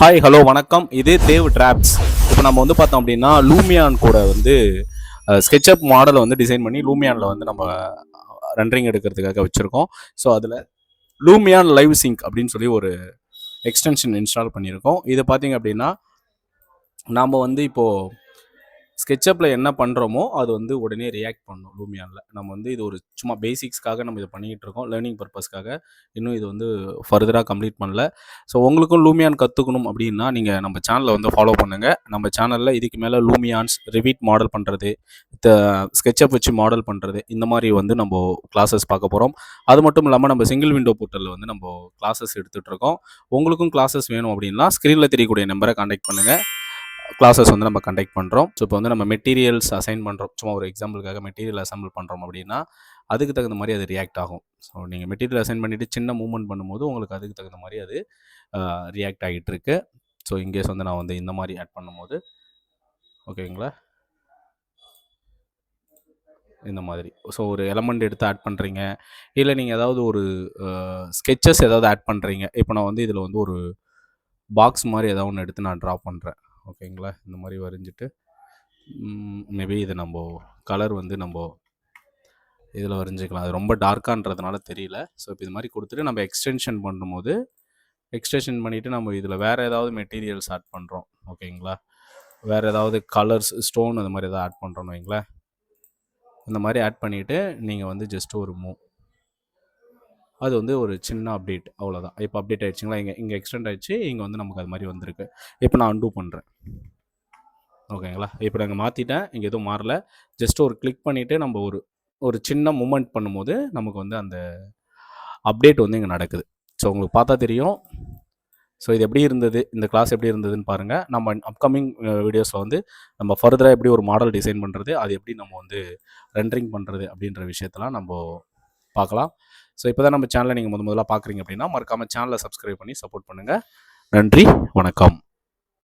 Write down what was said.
Hi hello வணக்கம். இது Dev drops. இப்போ நம்ம வந்து பார்த்தோம் அப்படின்னா லூமியான் கூட வந்து ஸ்கெட்சப் மாடலை வந்து டிசைன் பண்ணி லூமியானில் வந்து நம்ம ரெண்டரிங் எடுக்கிறதுக்காக வச்சுருக்கோம். ஸோ அதில் லூமியான் லைவ் சிங்க் அப்படின்னு சொல்லி ஒரு எக்ஸ்டென்ஷன் இன்ஸ்டால் பண்ணியிருக்கோம். இது பார்த்தீங்க அப்படின்னா நாம் வந்து இப்போது ஸ்கெட்சப்பில் என்ன பண்ணுறோமோ அது வந்து உடனே ரியாக்ட் பண்ணணும் லூமியானில். நம்ம வந்து இது ஒரு சும்மா பேசிக்ஸ்க்காக நம்ம இதை பண்ணிக்கிட்டு இருக்கோம், லேர்னிங் பர்பஸ்க்காக. இன்னும் இது வந்து ஃபர்தராக கம்ப்ளீட் பண்ணல. ஸோ உங்களுக்கும் லூமியான் கற்றுக்கணும் அப்படின்னா நீங்கள் நம்ம சேனலை வந்து ஃபாலோ பண்ணுங்கள். நம்ம சேனலில் இதுக்கு மேலே லூமியான்ஸ் ரிவீட் மாடல் பண்ணுறது, ஸ்கெட்சப் வச்சு மாடல் பண்ணுறது, இந்த மாதிரி வந்து நம்ம கிளாஸஸ் பார்க்க போகிறோம். அது மட்டும் இல்லாமல் நம்ம சிங்கிள் விண்டோ போர்ட்டலில் வந்து நம்ம கிளாஸஸ் எடுத்துகிட்டு இருக்கோம். உங்களுக்கும் கிளாஸஸ் வேணும் அப்படின்னா ஸ்க்ரீனில் தெரியக்கூடிய நம்பரை கான்டாக்ட் பண்ணுங்கள். கிளாஸஸ் வந்து நம்ம கண்டக்ட் பண்ணுறோம். ஸோ இப்போ வந்து நம்ம மெட்டீரியல்ஸ் அசைன் பண்ணுறோம். சும்மா ஒரு எக்ஸாம்பிளுக்காக மெட்டீரியல் அசம்பிள் பண்ணுறோம் அப்படின்னா அதுக்கு தகுந்த மாதிரி அது ரியாக்ட் ஆகும். ஸோ நீங்கள் மெட்டீரியல் அசைன் பண்ணிவிட்டு சின்ன மூவ்மெண்ட் பண்ணும்போது உங்களுக்கு அதுக்கு தகுந்த மாதிரி அது ரியாக்ட் ஆகிட்டு இருக்கு. ஸோ இன்கேஸ் வந்து நான் வந்து இந்த மாதிரி ஆட் பண்ணும்போது ஓகேங்களா, இந்த மாதிரி. ஸோ ஒரு எலமெண்ட் எடுத்து ஆட் பண்ணுறீங்க, இல்லை நீங்கள் ஏதாவது ஒரு ஸ்கெச்சஸ் ஏதாவது ஆட் பண்ணுறீங்க. இப்போ நான் வந்து இதில் வந்து ஒரு பாக்ஸ் மாதிரி ஏதாவது ஒன்று எடுத்து நான் ட்ரா பண்ணுறேன். ஓகேங்களா, இந்த மாதிரி வரைஞ்சிட்டு மேபி இதை நம்ம கலர் வந்து நம்ம இதில் வரைஞ்சிக்கலாம். அது ரொம்ப டார்க்கான்றதுனால தெரியல. ஸோ இப்போ இது மாதிரி கொடுத்துட்டு நம்ம எக்ஸ்டென்ஷன் பண்ணும்போது எக்ஸ்டென்ஷன் பண்ணிவிட்டு நம்ம இதில் வேறு ஏதாவது மெட்டீரியல்ஸ் ஆட் பண்ணுறோம். ஓகேங்களா, வேறு ஏதாவது கலர்ஸ் ஸ்டோன் அந்த மாதிரி ஏதாவது ஆட் பண்ணுறோன்னு வைங்களேன். இந்த மாதிரி ஆட் பண்ணிவிட்டு நீங்கள் வந்து ஜஸ்ட் ஒரு அது வந்து ஒரு சின்ன அப்டேட், அவ்வளோதான். இப்போ அப்டேட் ஆகிடுச்சிங்களா, இங்கே எக்ஸ்டெண்ட் ஆகிடுச்சு, இங்கே வந்து நமக்கு அது மாதிரி வந்திருக்கு. இப்போ நான் அன்டூ பண்ணுறேன். ஓகேங்களா, இப்போ நாங்கள் மாற்றிட்டேன், இங்கே எதுவும் மாறல. ஜஸ்ட் ஒரு கிளிக் பண்ணிவிட்டு நம்ம ஒரு சின்ன மூமெண்ட் பண்ணும்போது நமக்கு வந்து அந்த அப்டேட் வந்து இங்கே நடக்குது. ஸோ உங்களுக்கு பார்த்தா தெரியும். ஸோ இது எப்படி இருந்தது, இந்த கிளாஸ் எப்படி இருந்ததுன்னு பாருங்கள். நம்ம அப்கமிங் வீடியோஸில் வந்து நம்ம ஃபர்தராக எப்படி ஒரு மாடல் டிசைன் பண்ணுறது, அது எப்படி நம்ம வந்து ரெண்டரிங் பண்ணுறது அப்படின்ற விஷயத்தெல்லாம் நம்ம பார்க்கலாம். ஸோ இப்போ தான் நம்ம சேனலை நீங்கள் முதல்ல பார்க்குறீங்க அப்படின்னா மறக்காமல் சேனலை சப்ஸ்கிரைப் பண்ணி சப்போர்ட் பண்ணுங்கள். நன்றி, வணக்கம்.